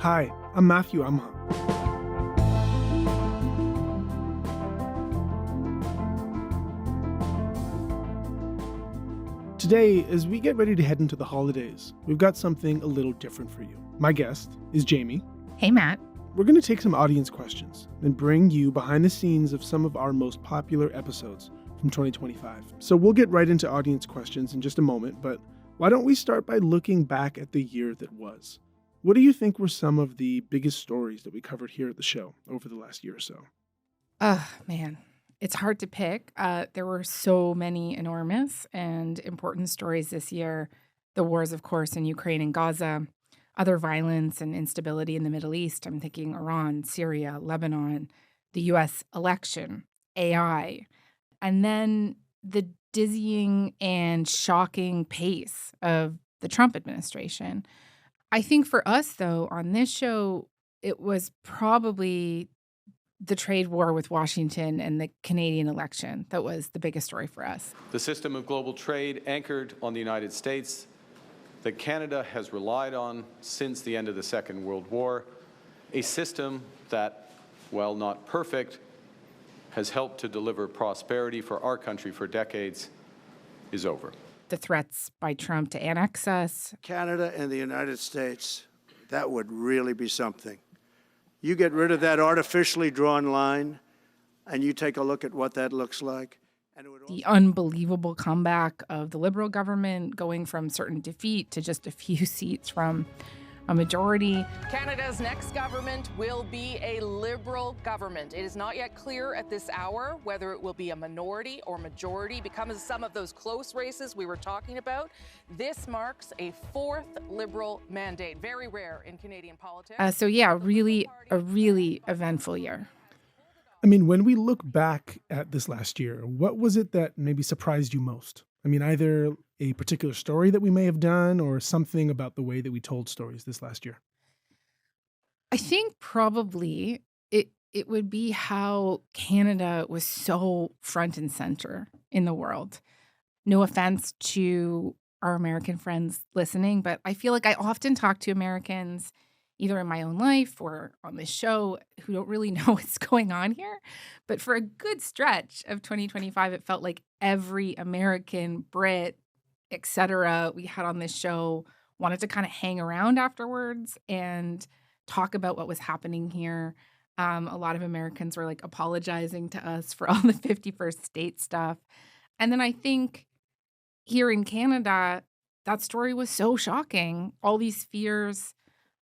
Hi, I'm Matthew Amha. Today, as we get ready to head into the holidays, we've got something a little different for you. My guest is Jamie. Hey, Matt. We're going to take some audience questions and bring you behind the scenes of some of our most popular episodes from 2025. So we'll get right into audience questions in just a moment, but why don't we start by looking back at the year that was? What do you think were some of the biggest stories that we covered here at the show over the last year or so? Man, it's hard to pick. There were so many enormous and important stories this year. The wars, of course, in Ukraine and Gaza, other violence and instability in the Middle East. I'm thinking Iran, Syria, Lebanon, the U.S. election, AI, and then the dizzying and shocking pace of the Trump administration. I think for us, though, on this show, it was probably the trade war with Washington and the Canadian election that was the biggest story for us. The system of global trade anchored on the United States that Canada has relied on since the end of the Second World War, a system that, while not perfect, has helped to deliver prosperity for our country for decades, is over. The threats by Trump to annex us. Canada and the United States, that would really be something. You get rid of that artificially drawn line, and you take a look at what that looks like. And the unbelievable comeback of the Liberal government going from certain defeat to just a few seats from a majority. Canada's next government will be a Liberal government. It is not yet clear at this hour whether it will be a minority or majority. Because of some of those close races we were talking about, this marks a fourth Liberal mandate. Very rare in Canadian politics. Really a really eventful year. I mean, when we look back at this last year, what was it that maybe surprised you most? I mean, either a particular story that we may have done or something about the way that we told stories this last year? I think probably it would be how Canada was so front and center in the world. No offense to our American friends listening, but I feel like I often talk to Americans either in my own life or on this show who don't really know what's going on here. But for a good stretch of 2025, it felt like every American, Brit, etc. we had on this show wanted to kind of hang around afterwards and talk about what was happening here. A lot of Americans were like apologizing to us for all the 51st state stuff. And then I think here in Canada, that story was so shocking. All these fears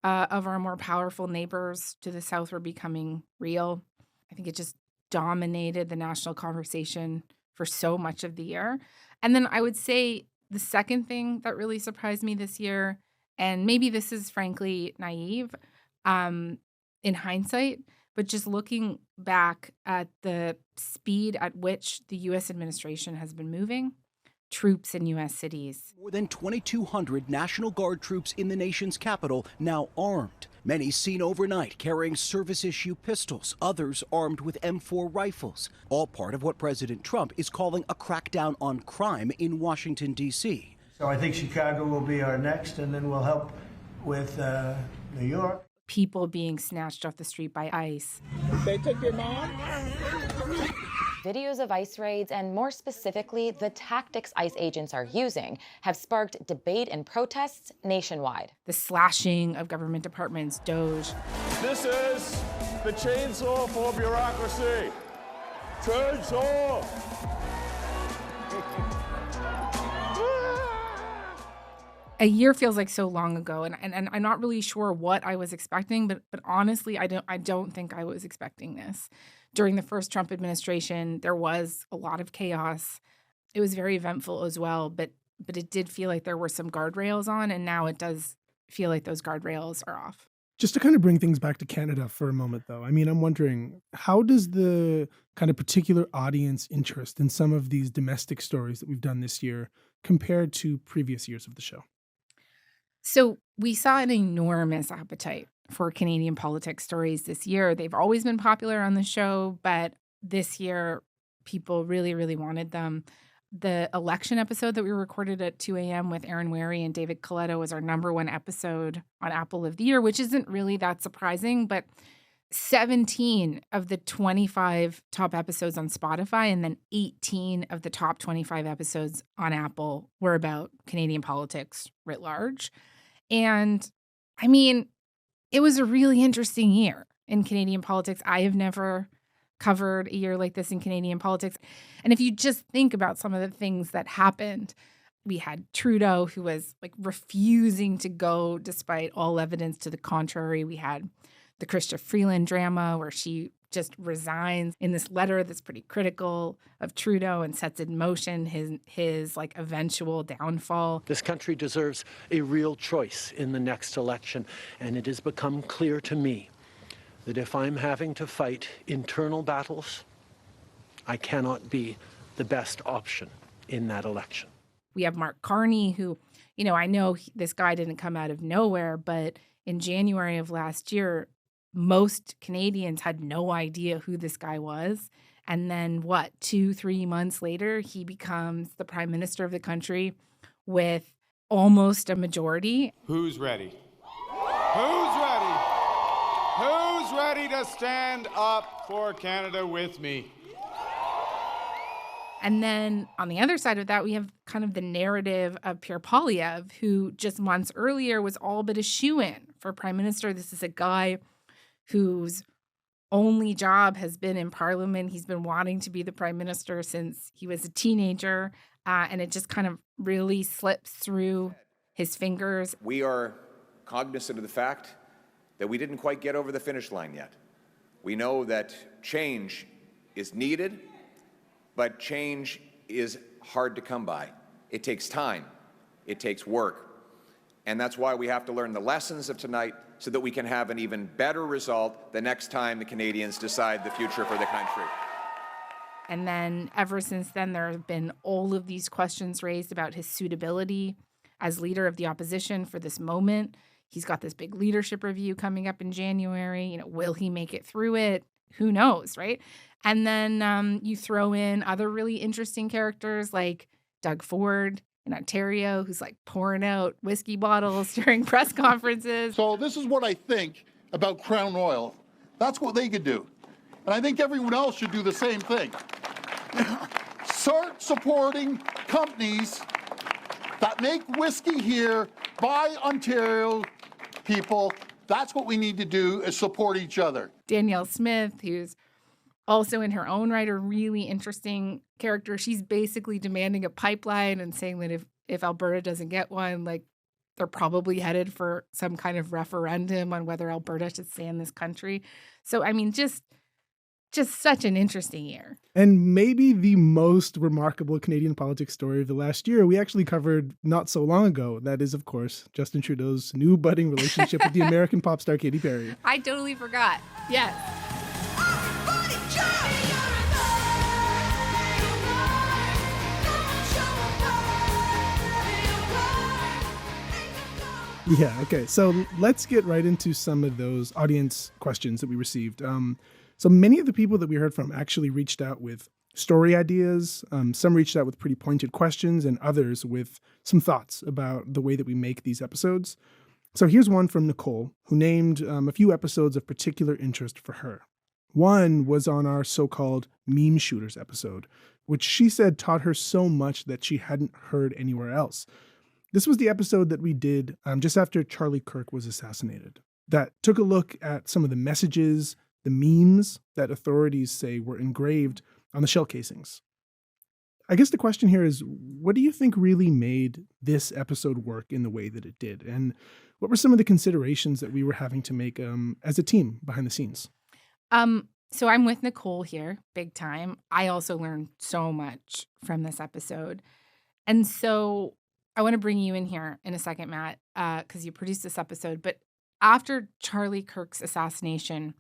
of our more powerful neighbors to the south were becoming real. I think it just dominated the national conversation for so much of the year. And then I would say the second thing that really surprised me this year, and maybe this is frankly naive in hindsight, but just looking back at the speed at which the U.S. administration has been moving, troops in U.S. cities. More than 2,200 National Guard troops in the nation's capital now armed. Many seen overnight carrying service-issue pistols, others armed with M4 rifles. All part of what President Trump is calling a crackdown on crime in Washington, D.C. So I think Chicago will be our next, and then we'll help with New York. People being snatched off the street by ICE. They took your mom? Videos of ICE raids, and more specifically, the tactics ICE agents are using, have sparked debate and protests nationwide. The slashing of government departments, DOJ. This is the chainsaw for bureaucracy. Chainsaw! A year feels like so long ago, and I'm not really sure what I was expecting, but honestly, I don't think I was expecting this. During the first Trump administration, there was a lot of chaos. It was very eventful as well, but it did feel like there were some guardrails on, and now it does feel like those guardrails are off. Just to kind of bring things back to Canada for a moment, though, I mean, I'm wondering, how does the kind of particular audience interest in some of these domestic stories that we've done this year compare to previous years of the show? So we saw an enormous appetite for Canadian politics stories this year. They've always been popular on the show, but this year people really, really wanted them. the election episode that we recorded at 2 a.m. with Aaron Wary and David Coletto was our #1 episode on Apple of the Year, which isn't really that surprising, but 17 of the 25 top episodes on Spotify and then 18 of the top 25 episodes on Apple were about Canadian politics writ large. And I mean, it was a really interesting year in Canadian politics. I have never covered a year like this in Canadian politics. And if you just think about some of the things that happened, we had Trudeau, who was like refusing to go despite all evidence to the contrary. We had the Chrystia Freeland drama where she just resigns in this letter that's pretty critical of Trudeau and sets in motion his like eventual downfall. This country deserves a real choice in the next election, and it has become clear to me that if I'm having to fight internal battles, I cannot be the best option in that election. We have Mark Carney, who, you know, I know this guy didn't come out of nowhere, but in January of last year, most Canadians had no idea who this guy was. And then 2-3 months later, he becomes the prime minister of the country with almost a majority. Who's ready? Who's ready? Who's ready to stand up for Canada with me? And then on the other side of that, we have kind of the narrative of Pierre Poilievre, who just months earlier was all but a shoo-in for prime minister. This is a guy whose only job has been in Parliament. He's been wanting to be the prime minister since he was a teenager, and it just kind of really slips through his fingers. We are cognizant of the fact that we didn't quite get over the finish line yet. We know that change is needed, but change is hard to come by. It takes time. It takes work. And that's why we have to learn the lessons of tonight so that we can have an even better result the next time the Canadians decide the future for the country. And then ever since then, there have been all of these questions raised about his suitability as leader of the opposition for this moment. He's got this big leadership review coming up in January. You know, will he make it through it? Who knows, right? And then you throw in other really interesting characters like Doug Ford in Ontario, who's like pouring out whiskey bottles during press conferences. So this is what I think about Crown Royal. That's what they could do. And I think everyone else should do the same thing. Start supporting companies that make whiskey here by Ontario people. That's what we need to do, is support each other. Danielle Smith, who's also in her own right a really interesting character. She's basically demanding a pipeline and saying that if Alberta doesn't get one, like they're probably headed for some kind of referendum on whether Alberta should stay in this country. So, I mean, just such an interesting year. And maybe the most remarkable Canadian politics story of the last year we actually covered not so long ago. That is, of course, Justin Trudeau's new budding relationship with the American pop star Katy Perry. I totally forgot. Yes. Yeah, okay. So let's get right into some of those audience questions that we received. So many of the people that we heard from actually reached out with story ideas. Some reached out with pretty pointed questions, and others with some thoughts about the way that we make these episodes. So here's one from Nicole, who named a few episodes of particular interest for her. One was on our so-called meme shooters episode, which she said taught her so much that she hadn't heard anywhere else. This was the episode that we did just after Charlie Kirk was assassinated, that took a look at some of the messages, the memes that authorities say were engraved on the shell casings. I guess the question here is, what do you think really made this episode work in the way that it did? And what were some of the considerations that we were having to make as a team behind the scenes? So I'm with Nicole here, big time. I also learned so much from this episode. And so I want to bring you in here in a second, Matt, because you produced this episode. But after Charlie Kirk's assassination,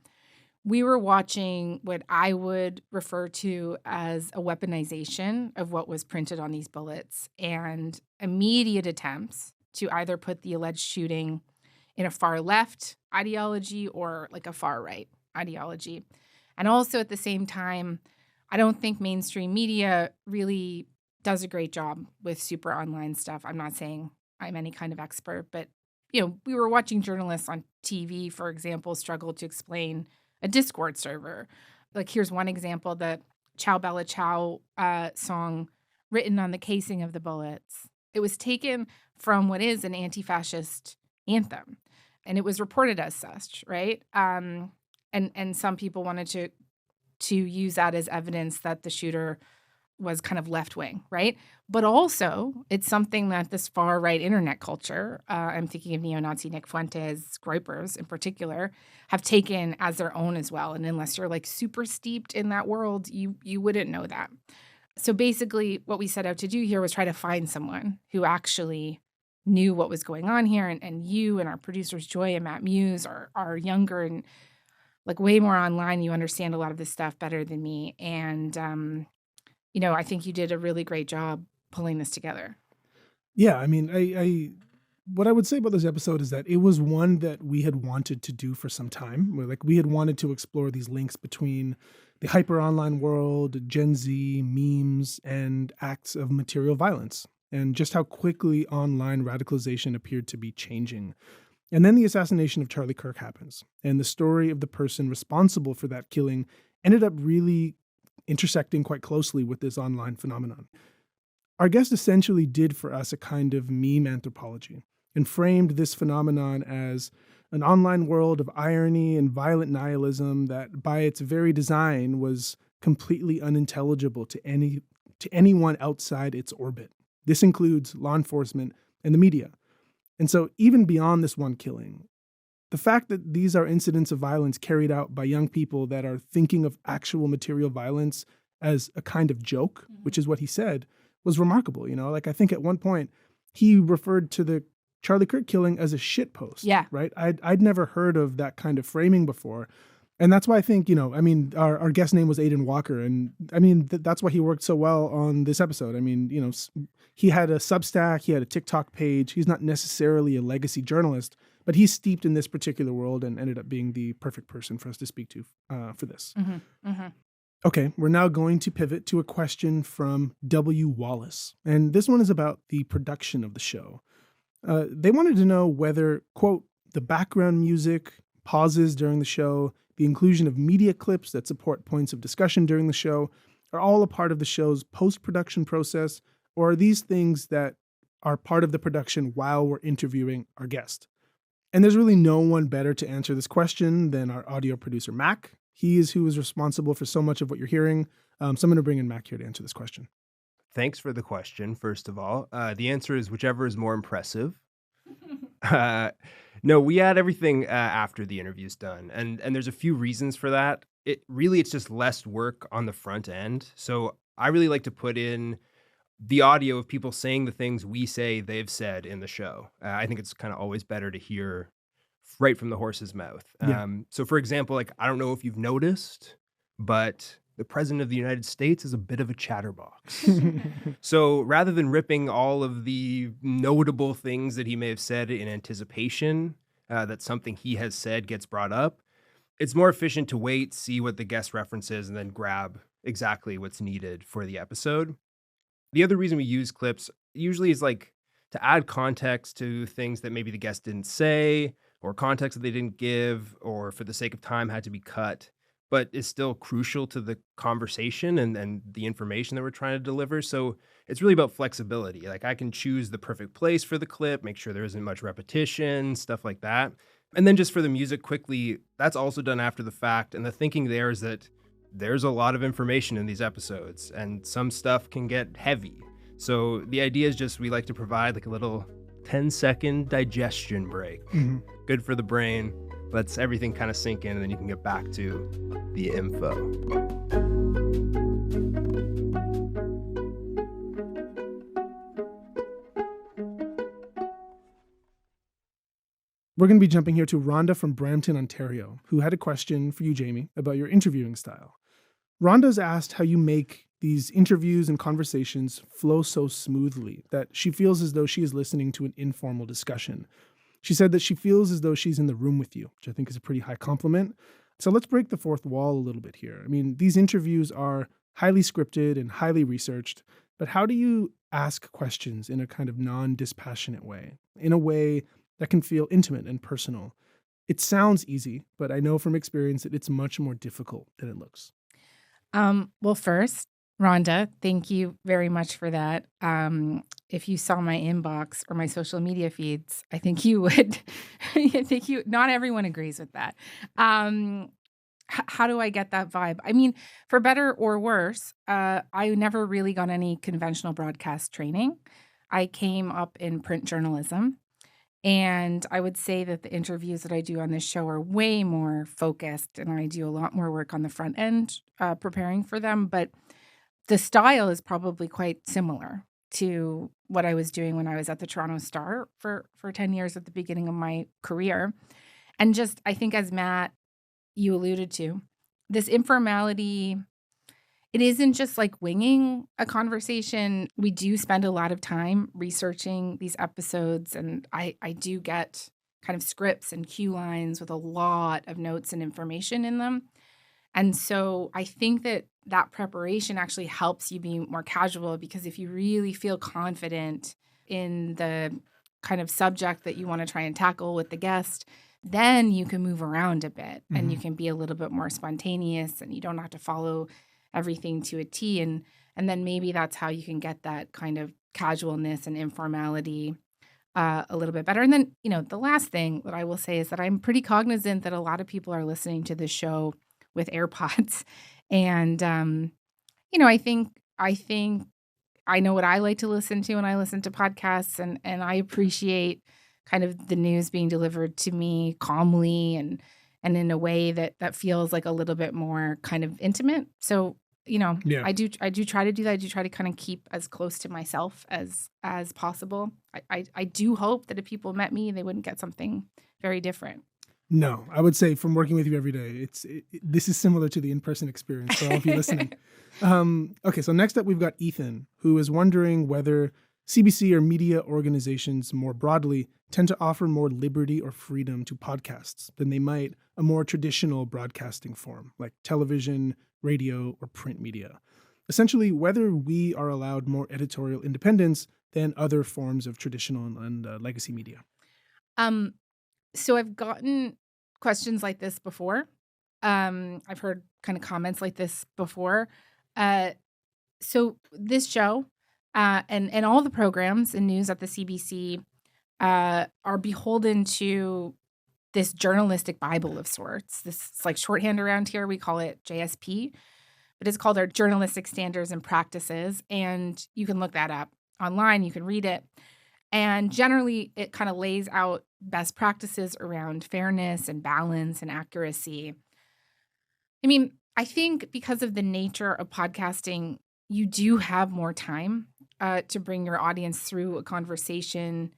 we were watching what I would refer to as a weaponization of what was printed on these bullets and immediate attempts to either put the alleged shooting in a far left ideology or like a far right ideology. And also at the same time, I don't think mainstream media really does a great job with super online stuff. I'm not saying I'm any kind of expert, but we were watching journalists on TV, for example, struggle to explain a Discord server. Like, here's one example: the "Ciao Bella Ciao" song written on the casing of the bullets. It was taken from what is an anti-fascist anthem, and it was reported as such, right? And some people wanted to use that as evidence that the shooter was kind of left-wing, right? But also, it's something that this far-right internet culture, I'm thinking of neo-Nazi Nick Fuentes, Groypers in particular, have taken as their own as well. And unless you're like super steeped in that world, you wouldn't know that. So basically, what we set out to do here was try to find someone who actually knew what was going on here. And you and our producers, Joy and Matt Muse, are younger and like way more online. You understand a lot of this stuff better than me. And, I think you did a really great job pulling this together. Yeah, I mean, I what I would say about this episode is that it was one that we had wanted to do for some time. We had wanted to explore these links between the hyper online world, Gen Z, memes, and acts of material violence, and just how quickly online radicalization appeared to be changing. And then the assassination of Charlie Kirk happens, and the story of the person responsible for that killing ended up really intersecting quite closely with this online phenomenon. Our guest essentially did for us a kind of meme anthropology and framed this phenomenon as an online world of irony and violent nihilism that by its very design was completely unintelligible to anyone outside its orbit. This includes law enforcement and the media. And so even beyond this one killing, the fact that these are incidents of violence carried out by young people that are thinking of actual material violence as a kind of joke, which is what he said, was remarkable. I think at one point he referred to the Charlie Kirk killing as a shitpost. Yeah. Right. I'd never heard of that kind of framing before. And that's why I think, our guest name was Aidan Walker. And that's why he worked so well on this episode. He had a Substack, he had a TikTok page. He's not necessarily a legacy journalist, but he's steeped in this particular world and ended up being the perfect person for us to speak to for this. Mm-hmm. Mm-hmm. Okay, we're now going to pivot to a question from W. Wallace. And this one is about the production of the show. They wanted to know whether, quote, the background music, pauses during the show, the inclusion of media clips that support points of discussion during the show are all a part of the show's post-production process, or are these things that are part of the production while we're interviewing our guest? And there's really no one better to answer this question than our audio producer, Mac. He is who is responsible for so much of what you're hearing. So I'm going to bring in Mac here to answer this question. Thanks for the question, first of all. The answer is whichever is more impressive. No, we add everything after the interview's done. And there's a few reasons for that. It's just less work on the front end. So I really like to put in the audio of people saying the things we say they've said in the show. I think it's kind of always better to hear right from the horse's mouth. Yeah. So for example, I don't know if you've noticed, but the president of the United States is a bit of a chatterbox. So rather than ripping all of the notable things that he may have said in anticipation that something he has said gets brought up, it's more efficient to wait, see what the guest references, and then grab exactly what's needed for the episode. The other reason we use clips usually is to add context to things that maybe the guest didn't say, or context that they didn't give, or for the sake of time had to be cut, but is still crucial to the conversation and the information that we're trying to deliver. So it's really about flexibility. I can choose the perfect place for the clip, make sure there isn't much repetition, stuff like that. And then just for the music quickly, that's also done after the fact. And the thinking there is that there's a lot of information in these episodes and some stuff can get heavy. So the idea is just we like to provide a little 10-second digestion break. Mm-hmm. Good for the brain. Lets everything kind of sink in, and then you can get back to the info. We're going to be jumping here to Rhonda from Brampton, Ontario, who had a question for you, Jamie, about your interviewing style. Rhonda's asked how you make these interviews and conversations flow so smoothly that she feels as though she is listening to an informal discussion. She said that she feels as though she's in the room with you, which I think is a pretty high compliment. So let's break the fourth wall a little bit here. These interviews are highly scripted and highly researched. but how do you ask questions in a kind of non-dispassionate way, in a way that can feel intimate and personal? It sounds easy, but I know from experience that it's much more difficult than it looks. Well, first, Rhonda, thank you very much for that. If you saw my inbox or my social media feeds, I think you would. Not everyone agrees with that. How do I get that vibe? I mean, for better or worse, I never really got any conventional broadcast training. I came up in print journalism. And I would say that the interviews that I do on this show are way more focused, and I do a lot more work on the front end preparing for them. But the style is probably quite similar to what I was doing when I was at the Toronto Star for 10 years at the beginning of my career. And just, I think as Matt, you alluded to, this informality, it isn't just like winging a conversation. We do spend a lot of time researching these episodes, and I do get kind of scripts and cue lines with a lot of notes and information in them. And so I think that preparation actually helps you be more casual, because if you really feel confident in the kind of subject that you want to try and tackle with the guest, then you can move around a bit and you can be a little bit more spontaneous, and you don't have to follow everything to a T. And then maybe that's how you can get that kind of casualness and informality a little bit better. And then, the last thing that I will say is that I'm pretty cognizant that a lot of people are listening to this show with AirPods. And, I think I know what I like to listen to when I listen to podcasts, and I appreciate kind of the news being delivered to me calmly and in a way that feels like a little bit more kind of intimate. So, I do try to do that. I do try to kind of keep as close to myself as possible. I do hope that if people met me, they wouldn't get something very different. No, I would say from working with you every day, this is similar to the in-person experience for all of you listening. Okay, so next up we've got Ethan, who is wondering whether CBC or media organizations more broadly tend to offer more liberty or freedom to podcasts than they might a more traditional broadcasting form like television, radio, or print media. Essentially, whether we are allowed more editorial independence than other forms of traditional and legacy media. So I've gotten questions like this before. I've heard kind of comments like this before. So this show and all the programs and news at the CBC are beholden to this journalistic Bible of sorts. This is like shorthand around here. We call it JSP, but it's called our Journalistic Standards and Practices. And you can look that up online. You can read it. And generally, it kind of lays out best practices around fairness and balance and accuracy. I mean, I think because of the nature of podcasting, you do have more time to bring your audience through a conversation.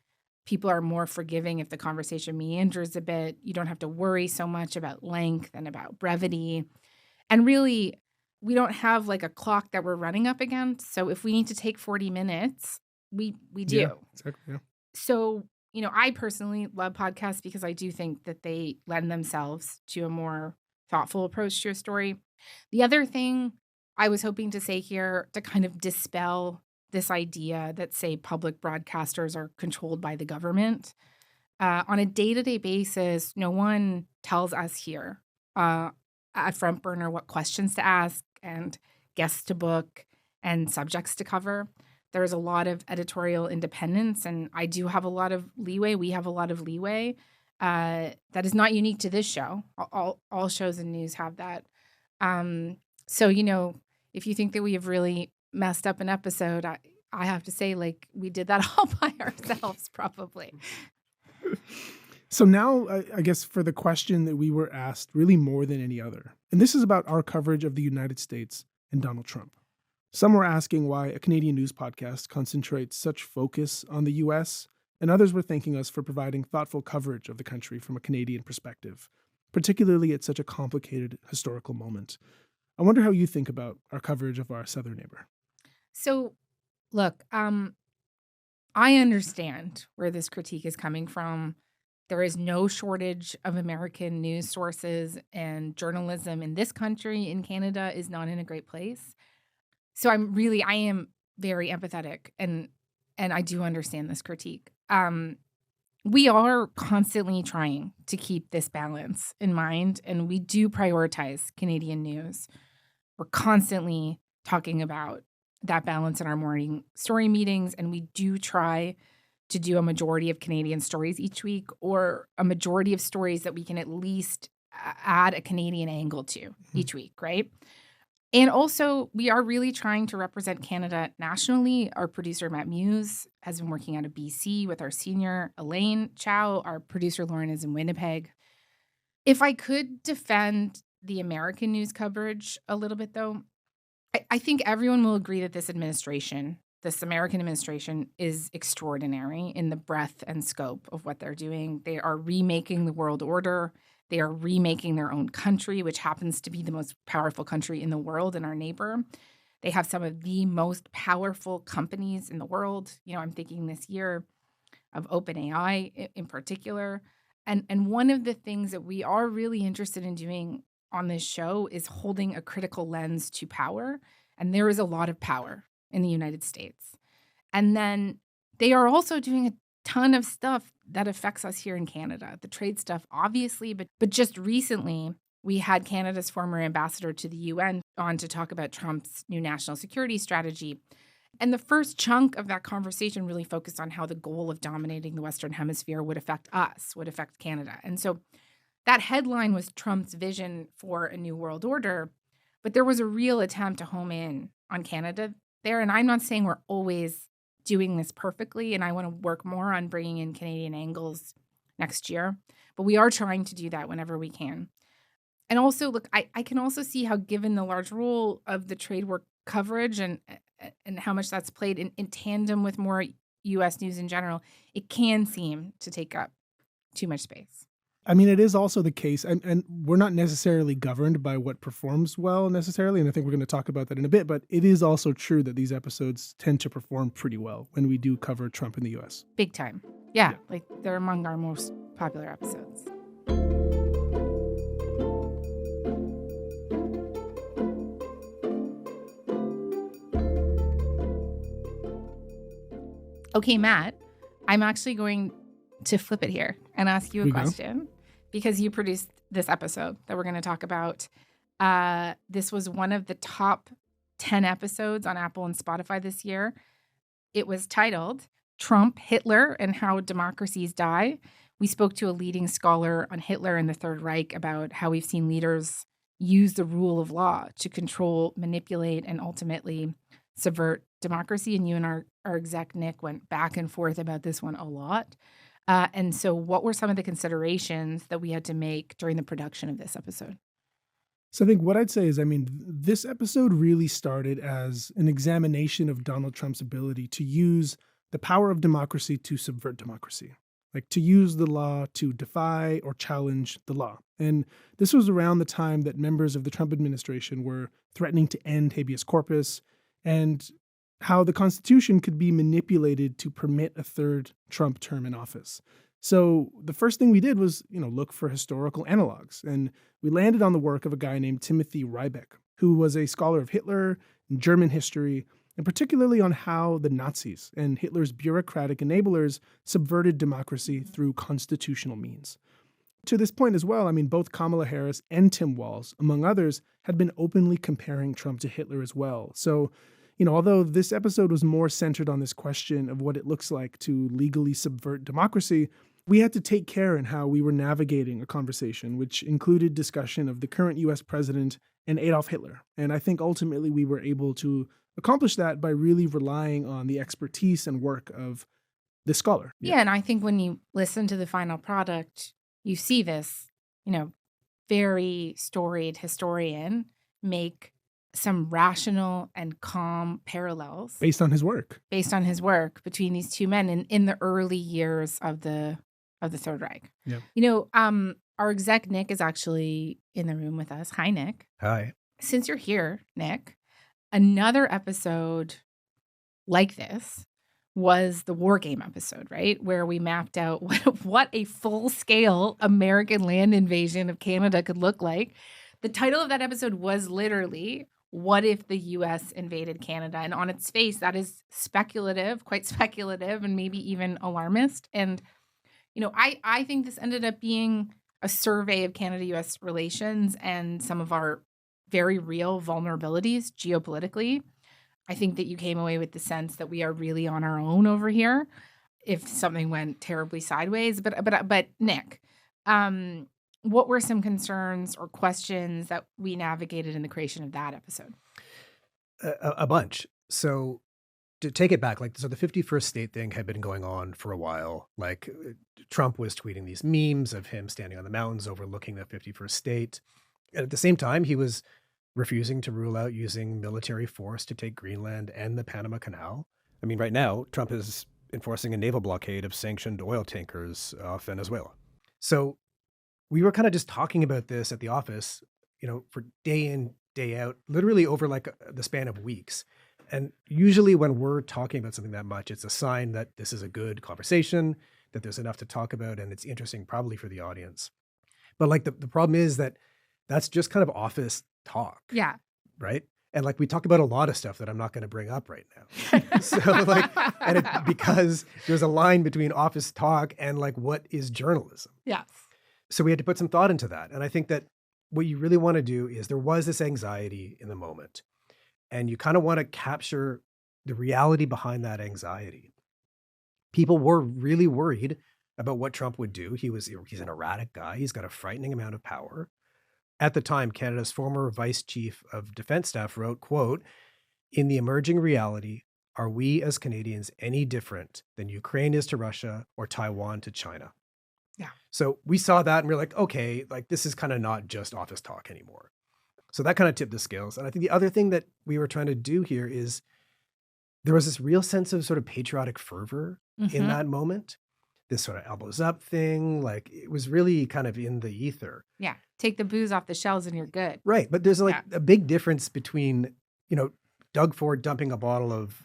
People are more forgiving if the conversation meanders a bit. You don't have to worry so much about length and about brevity. And really, we don't have like a clock that we're running up against. So if we need to take 40 minutes, we do. Yeah, exactly. Yeah. So, I personally love podcasts because I do think that they lend themselves to a more thoughtful approach to a story. The other thing I was hoping to say here to kind of dispel this idea that, say, public broadcasters are controlled by the government. On a day-to-day basis, no one tells us here at Front Burner what questions to ask and guests to book and subjects to cover. There's a lot of editorial independence, and I do have a lot of leeway. We have a lot of leeway. That is not unique to this show. All shows and news have that. So, if you think that we have really messed up an episode, I have to say, like, we did that all by ourselves, probably. So now, I guess, for the question that we were asked really more than any other, and this is about our coverage of the United States and Donald Trump. Some were asking why a Canadian news podcast concentrates such focus on the U.S., and others were thanking us for providing thoughtful coverage of the country from a Canadian perspective, particularly at such a complicated historical moment. I wonder how you think about our coverage of our southern neighbor. So, look, I understand where this critique is coming from. There is no shortage of American news sources, and journalism in this country, in Canada, is not in a great place. So I am very empathetic, and I do understand this critique. We are constantly trying to keep this balance in mind, and we do prioritize Canadian news. We're constantly talking about that balance in our morning story meetings, and we do try to do a majority of Canadian stories each week, or a majority of stories that we can at least add a Canadian angle to each week, right? And also, we are really trying to represent Canada nationally. Our producer, Matt Muse, has been working out of BC with our senior, Elaine Chow. Our producer, Lauren, is in Winnipeg. If I could defend the American news coverage a little bit, though, I think everyone will agree that this American administration, is extraordinary in the breadth and scope of what they're doing. They are remaking the world order. They are remaking their own country, which happens to be the most powerful country in the world and our neighbor. They have some of the most powerful companies in the world. I'm thinking this year of OpenAI in particular. And one of the things that we are really interested in doing on this show is holding a critical lens to power. And there is a lot of power in the United States. And then they are also doing a ton of stuff that affects us here in Canada. The trade stuff, obviously, but just recently, we had Canada's former ambassador to the UN on to talk about Trump's new national security strategy. And the first chunk of that conversation really focused on how the goal of dominating the Western Hemisphere would affect us, would affect Canada. And so that headline was Trump's vision for a new world order, but there was a real attempt to home in on Canada there. And I'm not saying we're always doing this perfectly, and I want to work more on bringing in Canadian angles next year. But we are trying to do that whenever we can. And also, look, I can also see how, given the large role of the trade war coverage and how much that's played in tandem with more U.S. news in general, it can seem to take up too much space. I mean, it is also the case, and we're not necessarily governed by what performs well necessarily, and I think we're going to talk about that in a bit, but it is also true that these episodes tend to perform pretty well when we do cover Trump in the U.S. Big time. Yeah, like they're among our most popular episodes. Okay, Matt, I'm actually going to flip it here and ask you a question because you produced this episode that we're going to talk about. This was one of the top 10 episodes on Apple and Spotify this year. It was titled Trump, Hitler, and How Democracies Die. We spoke to a leading scholar on Hitler and the Third Reich about how we've seen leaders use the rule of law to control, manipulate, and ultimately subvert democracy. And you and our exec, Nick, went back and forth about this one a lot. And so what were some of the considerations that we had to make during the production of this episode? So I think what I'd say is, this episode really started as an examination of Donald Trump's ability to use the power of democracy to subvert democracy, like to use the law to defy or challenge the law. And this was around the time that members of the Trump administration were threatening to end habeas corpus, and how the Constitution could be manipulated to permit a third Trump term in office. So the first thing we did was, look for historical analogs. And we landed on the work of a guy named Timothy Rybeck, who was a scholar of Hitler and German history, and particularly on how the Nazis and Hitler's bureaucratic enablers subverted democracy through constitutional means. To this point as well, both Kamala Harris and Tim Walz, among others, had been openly comparing Trump to Hitler as well. So, although this episode was more centered on this question of what it looks like to legally subvert democracy, we had to take care in how we were navigating a conversation, which included discussion of the current U.S. president and Adolf Hitler. And I think ultimately we were able to accomplish that by really relying on the expertise and work of the scholar. Yeah, and I think when you listen to the final product, you see this, very storied historian make some rational and calm parallels based on his work between these two men in the early years of the Third Reich. Yeah. Our exec Nick is actually in the room with us. Hi, Nick. Hi. Since you're here, Nick, another episode like this was the War Game episode, right? Where we mapped out what a full-scale American land invasion of Canada could look like. The title of that episode was literally what if the U.S. invaded Canada? And on its face, that is speculative, quite speculative, and maybe even alarmist. And, I think this ended up being a survey of Canada-U.S. relations and some of our very real vulnerabilities geopolitically. I think that you came away with the sense that we are really on our own over here if something went terribly sideways. But Nick, what were some concerns or questions that we navigated in the creation of that episode? A bunch. So to take it back, so the 51st state thing had been going on for a while. Trump was tweeting these memes of him standing on the mountains overlooking the 51st state. And at the same time, he was refusing to rule out using military force to take Greenland and the Panama Canal. I mean, right now, Trump is enforcing a naval blockade of sanctioned oil tankers off Venezuela. So we were kind of just talking about this at the office, for day in, day out, literally over the span of weeks. And usually when we're talking about something that much, it's a sign that this is a good conversation, that there's enough to talk about, and it's interesting probably for the audience. But the problem is that that's just kind of office talk. Yeah. Right? And we talk about a lot of stuff that I'm not going to bring up right now. Because there's a line between office talk and what is journalism. Yes. So we had to put some thought into that. And I think that what you really want to do is there was this anxiety in the moment. And you kind of want to capture the reality behind that anxiety. People were really worried about what Trump would do. He's an erratic guy. He's got a frightening amount of power. At the time, Canada's former Vice Chief of Defense Staff wrote, quote, "In the emerging reality, are we as Canadians any different than Ukraine is to Russia or Taiwan to China?" Yeah. So we saw that and we're like, okay, this is kind of not just office talk anymore. So that kind of tipped the scales. And I think the other thing that we were trying to do here is there was this real sense of sort of patriotic fervor in that moment. This sort of elbows up thing, it was really kind of in the ether. Yeah. Take the booze off the shelves and you're good. Right. But there's a big difference between, Doug Ford dumping a bottle of,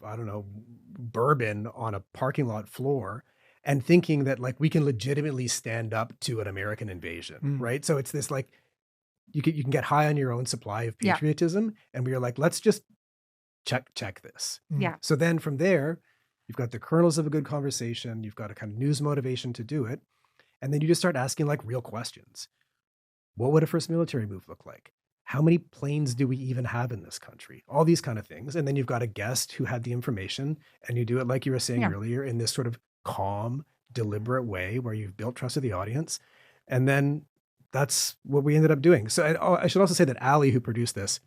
bourbon on a parking lot floor and thinking that we can legitimately stand up to an American invasion. Right. So it's this you can get high on your own supply of patriotism. And we were let's just check this. Yeah. So then from there, you've got the kernels of a good conversation. You've got a kind of news motivation to do it. And then you just start asking real questions. What would a first military move look like? How many planes do we even have in this country? All these kind of things. And then you've got a guest who had the information and you do it like you were saying earlier in this sort of calm, deliberate way where you've built trust of the audience. And then that's what we ended up doing. So I should also say that Ali, who produced this,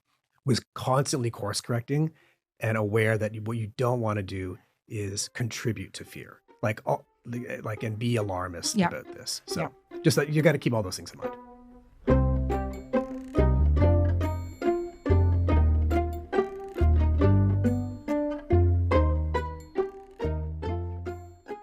was constantly course correcting and aware that what you don't want to do is contribute to fear, and be alarmist about this. So just that you got to keep all those things in mind.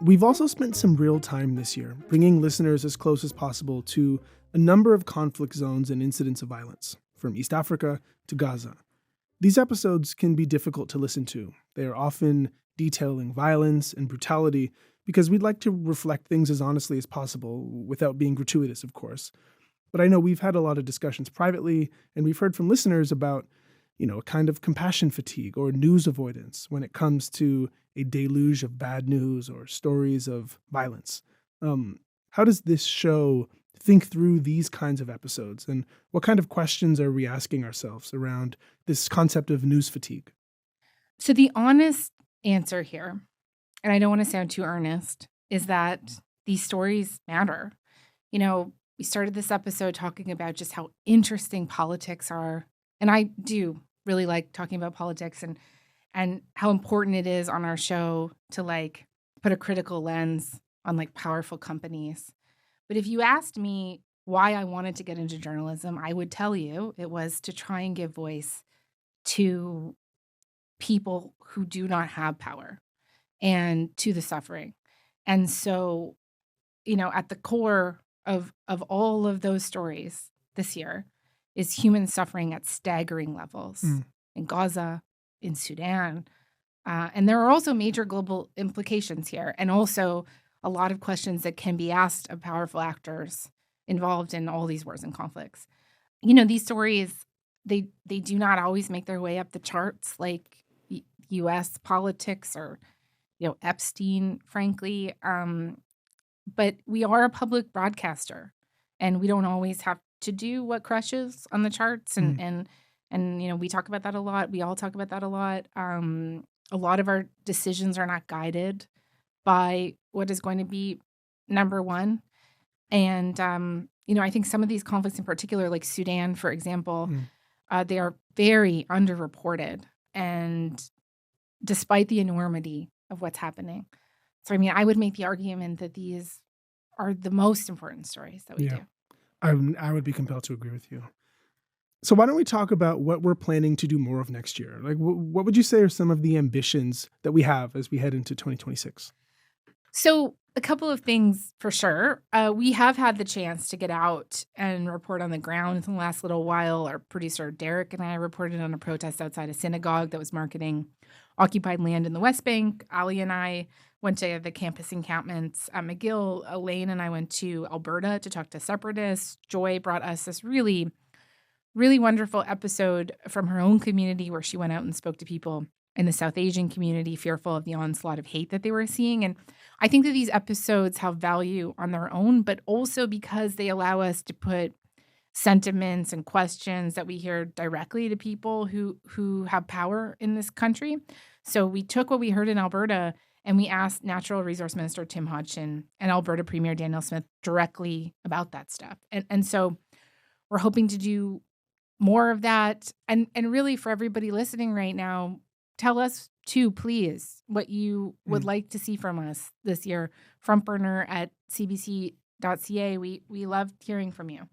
We've also spent some real time this year bringing listeners as close as possible to a number of conflict zones and incidents of violence, from East Africa to Gaza. These episodes can be difficult to listen to. They are often detailing violence and brutality because we'd like to reflect things as honestly as possible without being gratuitous, of course. But I know we've had a lot of discussions privately, and we've heard from listeners about, a kind of compassion fatigue or news avoidance when it comes to a deluge of bad news or stories of violence. How does this show think through these kinds of episodes, and what kind of questions are we asking ourselves around this concept of news fatigue? So the honest answer here, and I don't want to sound too earnest, is that these stories matter. We started this episode talking about just how interesting politics are, and I do really like talking about politics and how important it is on our show to put a critical lens on powerful companies. But if you asked me why I wanted to get into journalism, I would tell you it was to try and give voice to people who do not have power and to the suffering. And so, at the core of all of those stories this year is human suffering at staggering levels in Gaza, in Sudan. And there are also major global implications here, and also a lot of questions that can be asked of powerful actors involved in all these wars and conflicts. These stories, they do not always make their way up the charts like U.S. politics or, Epstein, frankly. But we are a public broadcaster, and we don't always have to do what crushes on the charts. And we talk about that a lot. We all talk about that a lot. A lot of our decisions are not guided by what is going to be number one. And, I think some of these conflicts in particular, like Sudan, for example, they are very underreported, and despite the enormity of what's happening. So, I would make the argument that these are the most important stories that we do. I would be compelled to agree with you. So why don't we talk about what we're planning to do more of next year? Like, what would you say are some of the ambitions that we have as we head into 2026? So a couple of things for sure. We have had the chance to get out and report on the ground in the last little while. Our producer, Derek, and I reported on a protest outside a synagogue that was marketing occupied land in the West Bank. Ali and I went to the campus encampments at McGill. Elaine and I went to Alberta to talk to separatists. Joy brought us this really, really wonderful episode from her own community where she went out and spoke to people in the South Asian community fearful of the onslaught of hate that they were seeing. And I think that these episodes have value on their own, but also because they allow us to put sentiments and questions that we hear directly to people who have power in this country. So we took what we heard in Alberta and we asked Natural Resource Minister Tim Hodgson and Alberta Premier Daniel Smith directly about that stuff. And so we're hoping to do more of that. And really for everybody listening right now, tell us too, please, what you would like to see from us this year. Front burner at CBC.ca. We loved hearing from you.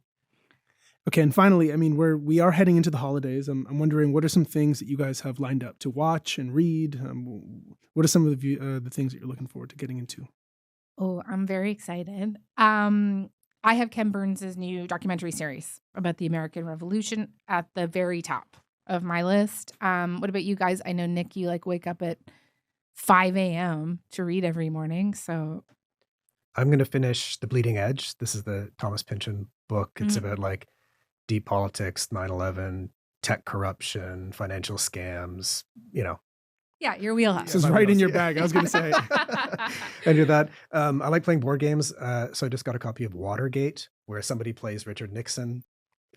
Okay, and finally, we are heading into the holidays. I'm wondering, what are some things that you guys have lined up to watch and read? What are some of the things that you're looking forward to getting into? Oh, I'm very excited. I have Ken Burns' new documentary series about the American Revolution at the very top of my list. What about you guys? I know, Nick, you wake up at 5 a.m. to read every morning. So I'm going to finish The Bleeding Edge. This is the Thomas Pynchon book. It's about deep politics, 9/11, tech corruption, financial scams, Yeah, your wheelhouse. This is right in your bag, I was going to say. I do that. I like playing board games. So I just got a copy of Watergate, where somebody plays Richard Nixon.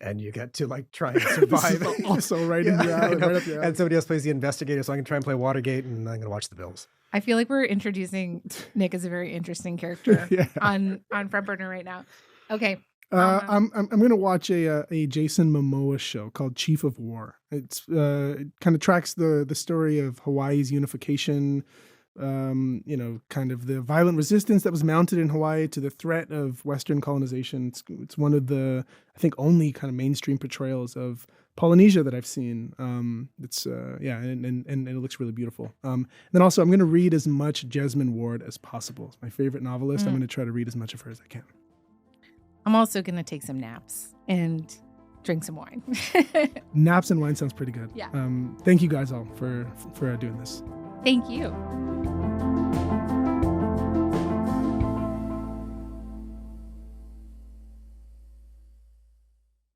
And you get to try and survive. This is also right in your alley, right up your alley. And somebody else plays the investigator, so I can try and play Watergate, and I'm going to watch the Bills. I feel like we're introducing Nick as a very interesting character on Front Burner right now. Okay. I'm going to watch a Jason Momoa show called Chief of War. It kind of tracks the story of Hawaii's unification, kind of the violent resistance that was mounted in Hawaii to the threat of Western colonization. It's one of the, I think, only kind of mainstream portrayals of Polynesia that I've seen. And it looks really beautiful. Then also, I'm going to read as much Jesmyn Ward as possible. It's my favorite novelist. I'm going to try to read as much of her as I can. I'm also going to take some naps and drink some wine. Naps and wine sounds pretty good. Yeah. Thank you guys all for doing this. Thank you.